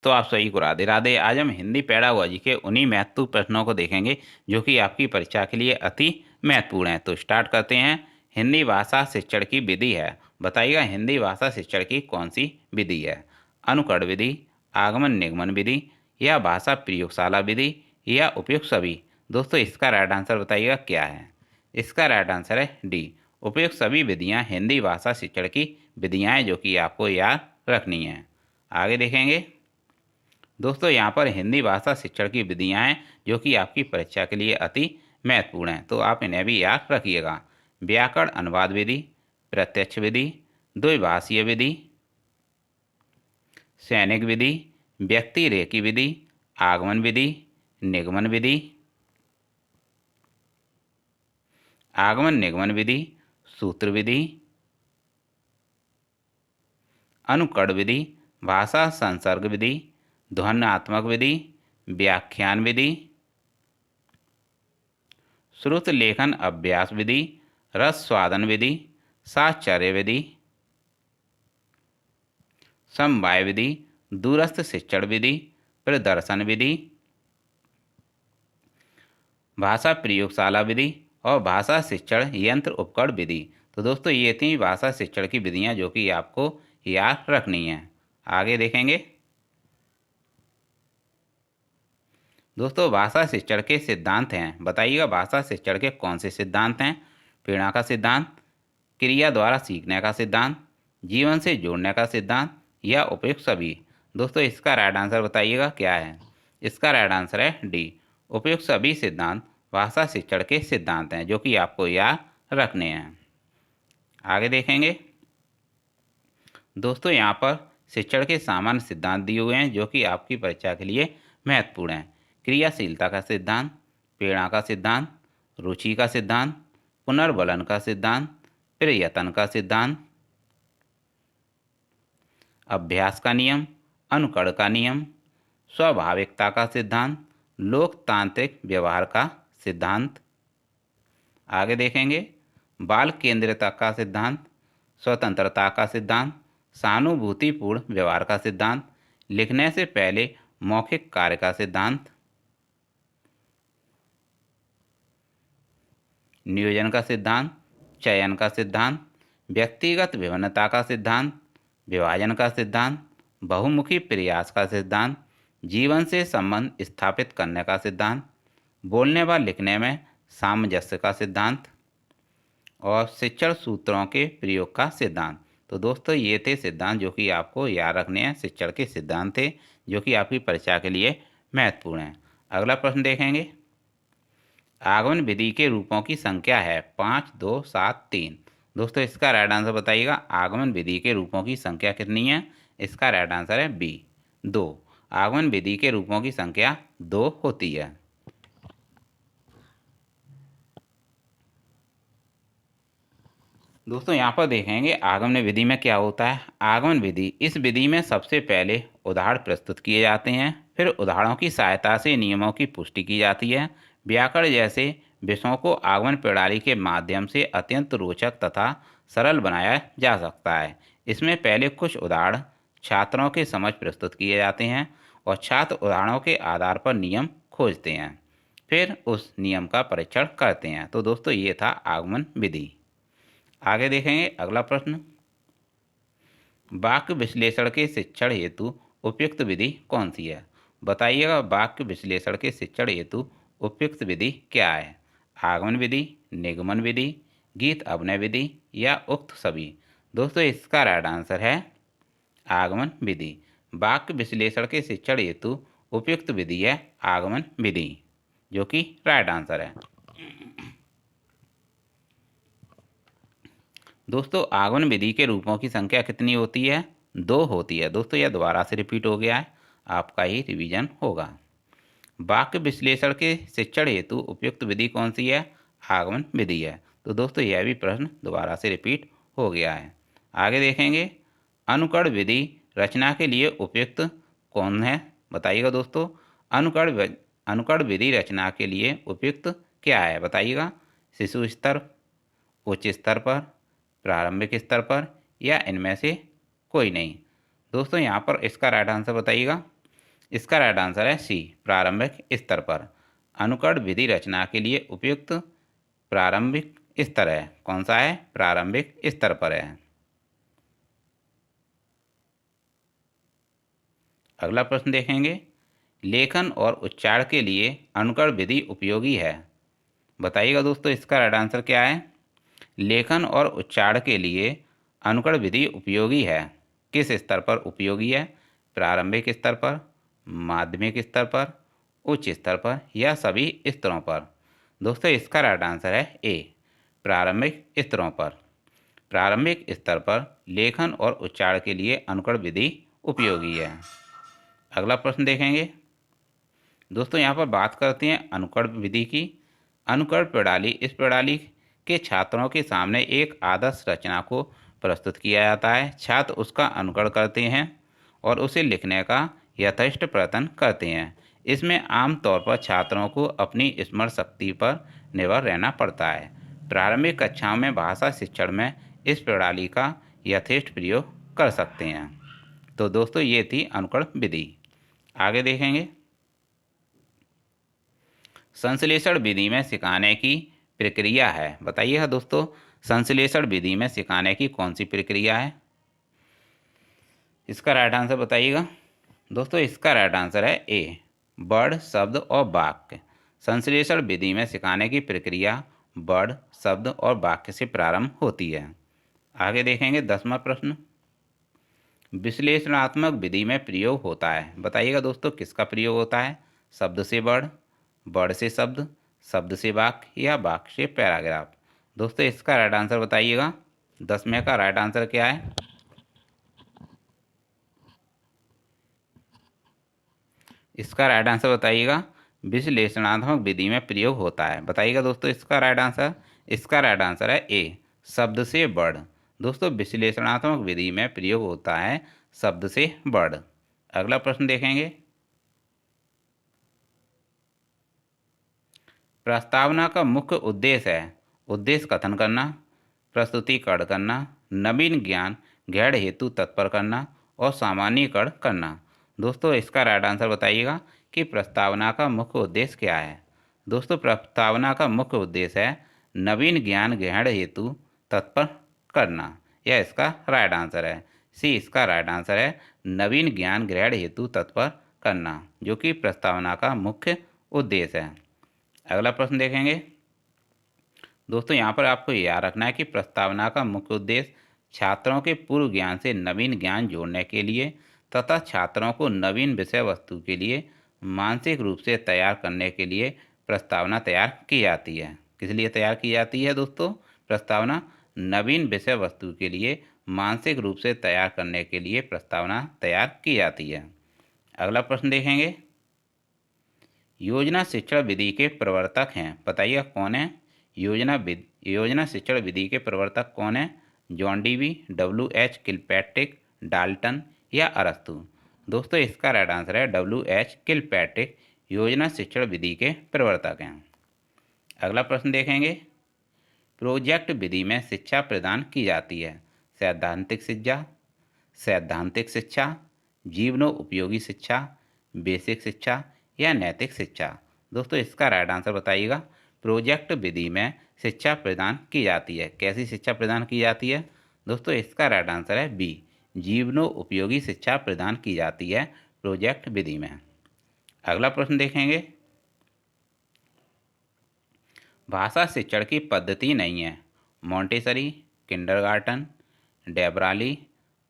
तो आप सभी को राधे राधे। आज हम हिंदी पेडागोजी के उन्हीं महत्वपूर्ण प्रश्नों को देखेंगे जो कि आपकी परीक्षा के लिए अति महत्वपूर्ण है। तो स्टार्ट करते हैं। हिंदी भाषा शिक्षण की विधि है, बताइएगा हिंदी भाषा शिक्षण की कौन सी विधि है? अनुकरण विधि, आगमन निगमन विधि, या भाषा प्रयोगशाला विधि, या उपयुक्त सभी? दोस्तों इसका राइट आंसर बताइएगा क्या है? इसका राइट आंसर है डी, उपयुक्त सभी विधियाँ हिंदी भाषा शिक्षण की विधियाँ हैं जो कि आपको याद रखनी है। आगे देखेंगे। दोस्तों यहाँ पर हिंदी भाषा शिक्षण की विधियाँ हैं जो कि आपकी परीक्षा के लिए अति महत्वपूर्ण हैं, तो आप इन्हें भी याद रखिएगा। व्याकरण अनुवाद विधि, प्रत्यक्ष विधि, द्विभाषीय विधि, सैनिक विधि, व्यक्ति रेखी विधि, आगमन विधि, निगमन विधि, आगमन निगमन विधि, सूत्र विधि, अनुकरण विधि, भाषा संसर्ग विधि, ध्वन्यात्मक विधि, व्याख्यान विधि, श्रुत लेखन अभ्यास विधि, रस स्वादन विधि, साहचर्य विधि, समवाय विधि, दूरस्थ शिक्षण विधि, प्रदर्शन विधि, भाषा प्रयोगशाला विधि और भाषा शिक्षण यंत्र उपकरण विधि। तो दोस्तों ये थी भाषा शिक्षण की विधियां जो कि आपको याद रखनी है। आगे देखेंगे। दोस्तों भाषा शिक्षण के सिद्धांत हैं, बताइएगा भाषा शिक्षण के कौन से सिद्धांत हैं? प्रेरणा का सिद्धांत, क्रिया द्वारा सीखने का सिद्धांत, जीवन से जोड़ने का सिद्धांत, या उपयुक्त सभी? दोस्तों इसका राइट आंसर बताइएगा क्या है? इसका राइट आंसर है डी, उपयुक्त सभी सिद्धांत भाषा शिक्षण के सिद्धांत हैं जो कि आपको याद रखने हैं। आगे देखेंगे। दोस्तों यहाँ पर शिक्षण के सामान्य सिद्धांत दिए हुए हैं जो कि आपकी परीक्षा के लिए महत्वपूर्ण हैं। क्रियाशीलता का सिद्धांत, प्रेरणा का सिद्धांत, रुचि का सिद्धांत, पुनर्बलन का सिद्धांत, प्रयत्न का सिद्धांत, अभ्यास का नियम, अनुकरण का नियम, स्वाभाविकता का सिद्धांत, लोकतांत्रिक व्यवहार का सिद्धांत। आगे देखेंगे। बाल केंद्रितता का सिद्धांत, स्वतंत्रता का सिद्धांत, सहानुभूतिपूर्ण व्यवहार का सिद्धांत, लिखने से पहले मौखिक कार्य का सिद्धांत, नियोजन का सिद्धांत, चयन का सिद्धांत, व्यक्तिगत विभिन्नता का सिद्धांत, विभाजन का सिद्धांत, बहुमुखी प्रयास का सिद्धांत, जीवन से संबंध स्थापित करने का सिद्धांत, बोलने व लिखने में सामंजस्य का सिद्धांत, और शिक्षण सूत्रों के प्रयोग का सिद्धांत। तो दोस्तों ये थे सिद्धांत जो कि आपको याद रखने हैं, शिक्षण के सिद्धांत थे जो कि आपकी परीक्षा के लिए महत्वपूर्ण हैं। अगला प्रश्न देखेंगे। आगमन विधि के रूपों की संख्या है 5, 2, 7, 3। दोस्तों इसका राइट आंसर बताइएगा। आगमन विधि के रूपों की संख्या कितनी है? इसका राइट आंसर है बी, 2। आगमन विधि के रूपों की संख्या 2 होती है। दोस्तों यहाँ पर देखेंगे आगमन विधि में क्या होता है। आगमन विधि, इस विधि में सबसे पहले उदाहरण प्रस्तुत किए जाते हैं, फिर उदाहरणों की सहायता से नियमों की पुष्टि की जाती है। व्याकरण जैसे विषयों को आगमन प्रणाली के माध्यम से अत्यंत रोचक तथा सरल बनाया जा सकता है। इसमें पहले कुछ उदाहरण छात्रों के समझ प्रस्तुत किए जाते हैं और छात्र उदाहरणों के आधार पर नियम खोजते हैं, फिर उस नियम का परीक्षण करते हैं। तो दोस्तों ये था आगमन विधि। आगे देखेंगे अगला प्रश्न। वाक्य विश्लेषण के शिक्षण हेतु उपयुक्त विधि कौन सी है? बताइएगा वाक्य विश्लेषण के शिक्षण हेतु उपयुक्त विधि क्या है? आगमन विधि, निगमन विधि, गीत अभिनय विधि, या उक्त सभी? दोस्तों इसका राइट आंसर है आगमन विधि। वाक्य विश्लेषण के शिक्षण हेतु उपयुक्त विधि है आगमन विधि, जो कि राइट आंसर है। दोस्तों आगमन विधि के रूपों की संख्या कितनी होती है? 2 होती है। दोस्तों यह दोबारा से रिपीट हो गया है, आपका ही रिवीजन होगा। वाक्य विश्लेषण के शिक्षण हेतु उपयुक्त विधि कौन सी है? आगमन विधि है। तो दोस्तों यह भी प्रश्न दोबारा से रिपीट हो गया है। आगे देखेंगे। अनुकरण विधि रचना के लिए उपयुक्त कौन है? बताइएगा दोस्तों। अनुकरण विधि रचना के लिए उपयुक्त क्या है? बताइएगा। शिशु स्तर, उच्च स्तर पर, प्रारंभिक स्तर पर, या इनमें से कोई नहीं? दोस्तों यहाँ पर इसका राइट आंसर बताइएगा। इसका राइट आंसर है सी, प्रारंभिक स्तर पर। अनुकरण विधि रचना के लिए उपयुक्त प्रारंभिक स्तर है, कौन सा है? प्रारंभिक स्तर पर है। अगला प्रश्न देखेंगे, लेखन और उच्चारण के लिए अनुकरण विधि उपयोगी है। बताइएगा दोस्तों, इसका राइट आंसर क्या है? लेखन और उच्चारण के लिए अनुकरण विधि उपयोगी है। किस स्तर पर उपयोगी है? प्रारंभिक स्तर पर, माध्यमिक स्तर पर, उच्च स्तर पर या सभी स्तरों पर? दोस्तों इसका राइट आंसर है ए, प्रारंभिक स्तरों पर। प्रारंभिक स्तर पर लेखन और उच्चारण के लिए अनुकरण विधि उपयोगी है। अगला प्रश्न देखेंगे दोस्तों, यहाँ पर बात करते हैं अनुकरण विधि की। अनुकरण प्रणाली, इस प्रणाली के छात्रों के सामने एक आदर्श रचना को प्रस्तुत किया जाता है। छात्र उसका अनुकरण करते हैं और उसे लिखने का यथेष्ट प्रयत्न करते हैं। इसमें आमतौर पर छात्रों को अपनी स्मरण शक्ति पर निर्भर रहना पड़ता है। प्रारंभिक कक्षाओं में भाषा शिक्षण में इस प्रणाली का यथेष्ट प्रयोग कर सकते हैं। तो दोस्तों ये थी अनुकरण विधि। आगे देखेंगे, संश्लेषण विधि में सिखाने की प्रक्रिया है। बताइएगा दोस्तों, संश्लेषण विधि में सिखाने की कौन सी प्रक्रिया है? इसका राइट आंसर बताइएगा। दोस्तों इसका राइट आंसर है ए, वर्ड, शब्द और वाक्य। संश्लेषण विधि में सिखाने की प्रक्रिया वर्ड, शब्द और वाक्य से प्रारंभ होती है। आगे देखेंगे 10वां प्रश्न, विश्लेषणात्मक विधि में प्रयोग होता है। बताइएगा दोस्तों, किसका प्रयोग होता है? शब्द से वर्ड, वर्ड से शब्द, शब्द से वाक्य या वाक्य से पैराग्राफ? दोस्तों इसका राइट आंसर बताइएगा। 10वें का राइट आंसर क्या है? इसका राइट आंसर बताइएगा। विश्लेषणात्मक विधि में प्रयोग होता है। बताइएगा दोस्तों इसका राइट आंसर। इसका राइट आंसर है ए, शब्द से वर्ड। दोस्तों विश्लेषणात्मक विधि में प्रयोग होता है शब्द से वर्ड। अगला प्रश्न देखेंगे, प्रस्तावना का मुख्य उद्देश्य है। उद्देश्य कथन करना, प्रस्तुतिकरण करना, नवीन ज्ञान गैर हेतु तत्पर करना और सामान्यीकरण करना। दोस्तों इसका राइट आंसर बताइएगा कि प्रस्तावना का मुख्य उद्देश्य क्या है। दोस्तों प्रस्तावना का मुख्य उद्देश्य है नवीन ज्ञान ग्रहण हेतु तत्पर करना। यह इसका राइट आंसर है सी। इसका राइट आंसर है नवीन ज्ञान ग्रहण हेतु तत्पर करना, जो कि प्रस्तावना का मुख्य उद्देश्य है। अगला प्रश्न देखेंगे दोस्तों, यहाँ पर आपको याद रखना है कि प्रस्तावना का मुख्य उद्देश्य छात्रों के पूर्व ज्ञान से नवीन ज्ञान जोड़ने के लिए तथा छात्रों को नवीन विषय वस्तु के लिए मानसिक रूप से तैयार करने के लिए प्रस्तावना तैयार की जाती है। किस लिए तैयार की जाती है दोस्तों? प्रस्तावना नवीन विषय वस्तु के लिए मानसिक रूप से तैयार करने के लिए प्रस्तावना तैयार की जाती है। अगला प्रश्न देखेंगे, योजना शिक्षण विधि के प्रवर्तक हैं। बताइए कौन है? योजना शिक्षण विधि के प्रवर्तक कौन है? John Dewey, WH Kilpatrick, Dalton या अरस्तु? दोस्तों इसका राइट आंसर है WH किलपैट्रिक योजना शिक्षण विधि के प्रवर्तक हैं। अगला प्रश्न देखेंगे, प्रोजेक्ट विधि में शिक्षा प्रदान की जाती है। सैद्धांतिक शिक्षा, जीवनोपयोगी शिक्षा, बेसिक शिक्षा या नैतिक शिक्षा? दोस्तों इसका राइट आंसर बताइएगा। प्रोजेक्ट विधि में शिक्षा प्रदान की जाती है। कैसी शिक्षा प्रदान की जाती है? दोस्तों इसका राइट आंसर है बी, जीवनोपयोगी शिक्षा प्रदान की जाती है प्रोजेक्ट विधि में। अगला प्रश्न देखेंगे, भाषा शिक्षण की पद्धति नहीं है। मॉन्टेसरी, किंडरगार्टन, डेबराली,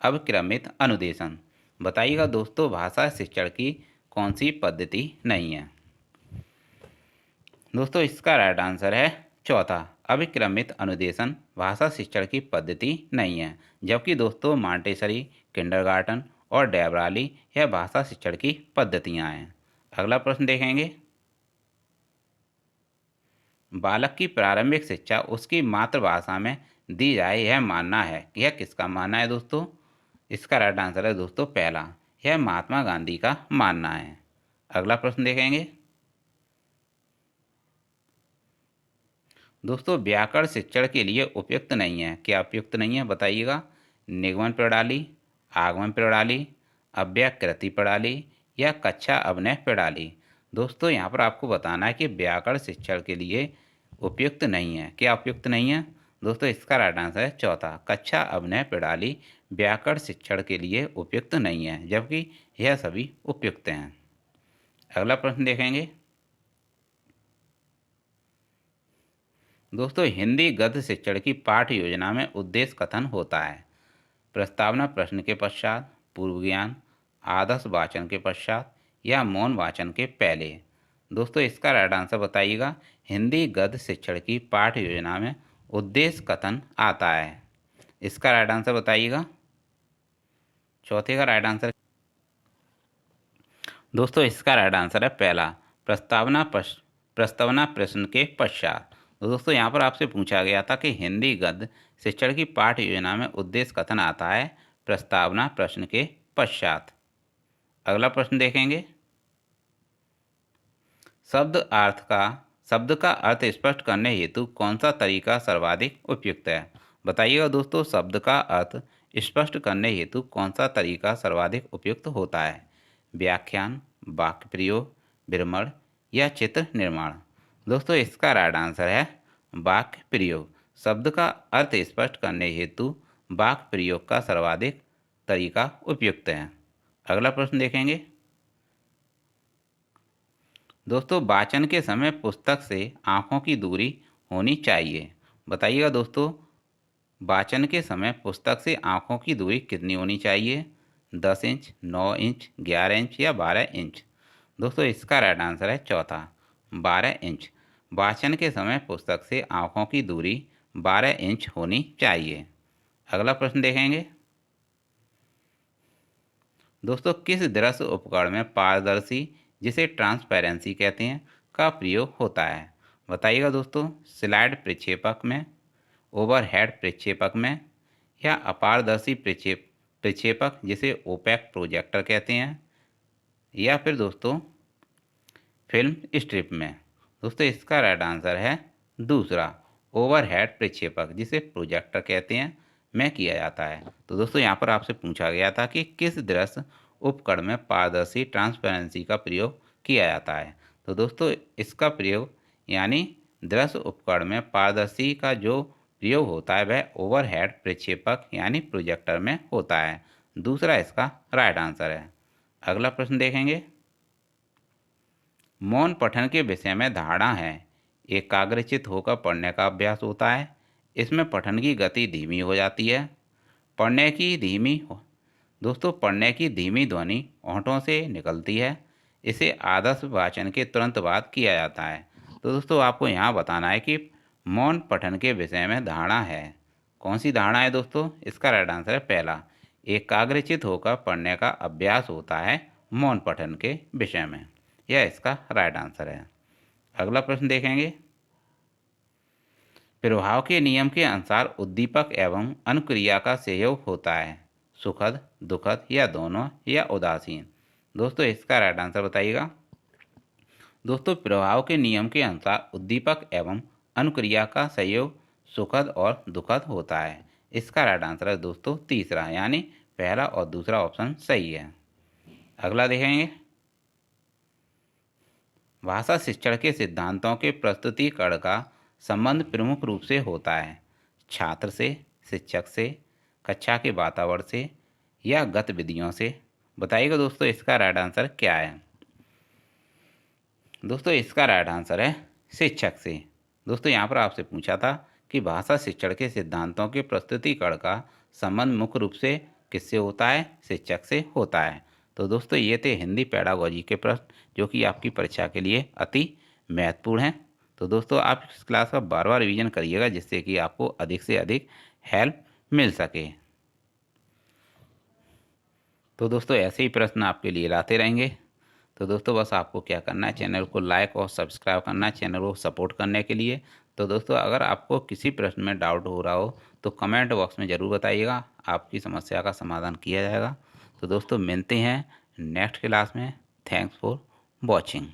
अवक्रमित अनुदेशन? बताइएगा दोस्तों, भाषा शिक्षण की कौन सी पद्धति नहीं है? दोस्तों इसका राइट आंसर है चौथा, अविक्रमित अनुदेशन भाषा शिक्षण की पद्धति नहीं है। जबकि दोस्तों मॉन्टेसरी, किंडरगार्टन और डेबराली यह भाषा शिक्षण की पद्धतियां हैं। अगला प्रश्न देखेंगे, बालक की प्रारंभिक शिक्षा उसकी मातृभाषा में दी जाए, यह मानना है। यह किसका मानना है दोस्तों? इसका राइट आंसर है दोस्तों पहला, यह महात्मा गांधी का मानना है। अगला प्रश्न देखेंगे दोस्तों, व्याकरण शिक्षण के लिए उपयुक्त नहीं है। क्या उपयुक्त नहीं है बताइएगा? निगमन प्रणाली, आगमन प्रणाली, अव्यकृति प्रणाली या कक्षा अभिनय प्रणाली। दोस्तों यहाँ पर आपको बताना है कि व्याकरण शिक्षण के लिए उपयुक्त नहीं है। क्या उपयुक्त नहीं है दोस्तों? इसका राइट आंसर है चौथा, कक्षा अभिनय प्रणाली व्याकरण शिक्षण के लिए उपयुक्त नहीं है, जबकि यह सभी उपयुक्त हैं। अगला प्रश्न देखेंगे दोस्तों, हिंदी गद्य शिक्षण की पाठ्य योजना में उद्देश्य कथन होता है। प्रस्तावना प्रश्न के पश्चात, पूर्व ज्ञान, आदर्श वाचन के पश्चात या मौन वाचन के पहले। दोस्तों इसका राइट आंसर बताइएगा। हिंदी गद्य शिक्षण की पाठ्य योजना में उद्देश्य कथन आता है। इसका राइट आंसर बताइएगा। चौथे का राइट आंसर दोस्तों इसका राइट आंसर है पहला, प्रस्तावना प्रश्न के पश्चात। तो दोस्तों यहाँ पर आपसे पूछा गया था कि हिंदी गद्य शिक्षण की पाठ्य योजना में उद्देश्य कथन आता है प्रस्तावना प्रश्न के पश्चात। अगला प्रश्न देखेंगे, शब्द का अर्थ स्पष्ट करने हेतु कौन सा तरीका सर्वाधिक उपयुक्त है? बताइएगा दोस्तों, शब्द का अर्थ स्पष्ट करने हेतु कौन सा तरीका सर्वाधिक उपयुक्त होता है? व्याख्यान, वाक्य प्रयोग, विवरण या चित्र निर्माण। दोस्तों इसका राइट आंसर है वाक्य प्रयोग। शब्द का अर्थ स्पष्ट करने हेतु वाक्य प्रयोग का सर्वाधिक तरीका उपयुक्त है। अगला प्रश्न देखेंगे दोस्तों, वाचन के समय पुस्तक से आँखों की दूरी होनी चाहिए। बताइएगा दोस्तों, वाचन के समय पुस्तक से आँखों की दूरी कितनी होनी चाहिए? 10 इंच, 9 इंच, 11 इंच या 12 इंच। दोस्तों इसका राइट आंसर है चौथा, 12 इंच। वाचन के समय पुस्तक से आँखों की दूरी 12 इंच होनी चाहिए। अगला प्रश्न देखेंगे दोस्तों, किस दृश्य उपकरण में पारदर्शी, जिसे ट्रांसपेरेंसी कहते हैं, का प्रयोग होता है? बताइएगा दोस्तों, स्लाइड प्रक्षेपक में, ओवरहेड प्रक्षेपक में या अपारदर्शी प्रक्षेपक जिसे ओपैक प्रोजेक्टर कहते हैं, या फिर दोस्तों फिल्म स्ट्रिप में। दोस्तों इसका राइट आंसर है दूसरा, ओवरहेड प्रक्षेपक जिसे प्रोजेक्टर कहते हैं में किया जाता है। तो दोस्तों यहाँ पर आपसे पूछा गया था कि किस दृश्य उपकरण में पारदर्शी ट्रांसपेरेंसी का प्रयोग किया जाता है। तो दोस्तों इसका प्रयोग यानी दृश्य उपकरण में पारदर्शी का जो प्रयोग होता है वह ओवरहेड प्रक्षेपक यानी प्रोजेक्टर में होता है। दूसरा इसका राइट आंसर है। अगला प्रश्न देखेंगे, मौन पठन के विषय में धारणा है एकाग्रचित होकर पढ़ने का अभ्यास होता है। इसमें पठन की गति धीमी हो जाती है। पढ़ने की धीमी ध्वनि होंठों से निकलती है। इसे आदर्श वाचन के तुरंत बाद किया जाता है। तो दोस्तों आपको यहाँ बताना है कि मौन पठन के विषय में धारणा है। कौन सी धारणा है दोस्तों? इसका राइट आंसर है पहला, एकाग्रचित होकर पढ़ने का अभ्यास होता है मौन पठन के विषय में। यह इसका राइट आंसर है। अगला प्रश्न देखेंगे, प्रभाव के नियम के अनुसार उद्दीपक एवं अनुक्रिया का सहयोग होता है, सुखद, दुखद या दोनों या उदासीन। दोस्तों इसका राइट आंसर बताइएगा। दोस्तों प्रभाव के नियम के अनुसार उद्दीपक एवं अनुक्रिया का सहयोग सुखद और दुखद होता है। इसका राइट आंसर है दोस्तों तीसरा, यानी पहला और दूसरा ऑप्शन सही है। अगला देखेंगे, भाषा शिक्षण के सिद्धांतों के प्रस्तुतिकरण का संबंध प्रमुख रूप से होता है छात्र से, शिक्षक से, कक्षा के वातावरण से या गतिविधियों से। बताइएगा दोस्तों इसका राइट आंसर क्या है? दोस्तों इसका राइट आंसर है शिक्षक से। दोस्तों यहाँ पर आपसे पूछा था कि भाषा शिक्षण के सिद्धांतों के प्रस्तुतिकरण का संबंध मुख्य रूप से किससे होता है? शिक्षक से होता है। तो दोस्तों ये थे हिंदी पेडागोजी के प्रश्न जो कि आपकी परीक्षा के लिए अति महत्वपूर्ण हैं। तो दोस्तों आप इस क्लास का बार बार रिवीजन करिएगा जिससे कि आपको अधिक से अधिक हेल्प मिल सके। तो दोस्तों ऐसे ही प्रश्न आपके लिए लाते रहेंगे। तो दोस्तों बस आपको क्या करना है, चैनल को लाइक और सब्सक्राइब करना है चैनल को सपोर्ट करने के लिए। तो दोस्तों अगर आपको किसी प्रश्न में डाउट हो रहा हो तो कमेंट बॉक्स में ज़रूर बताइएगा, आपकी समस्या का समाधान किया जाएगा। तो दोस्तों मिलते हैं नेक्स्ट क्लास में। Thanks for watching.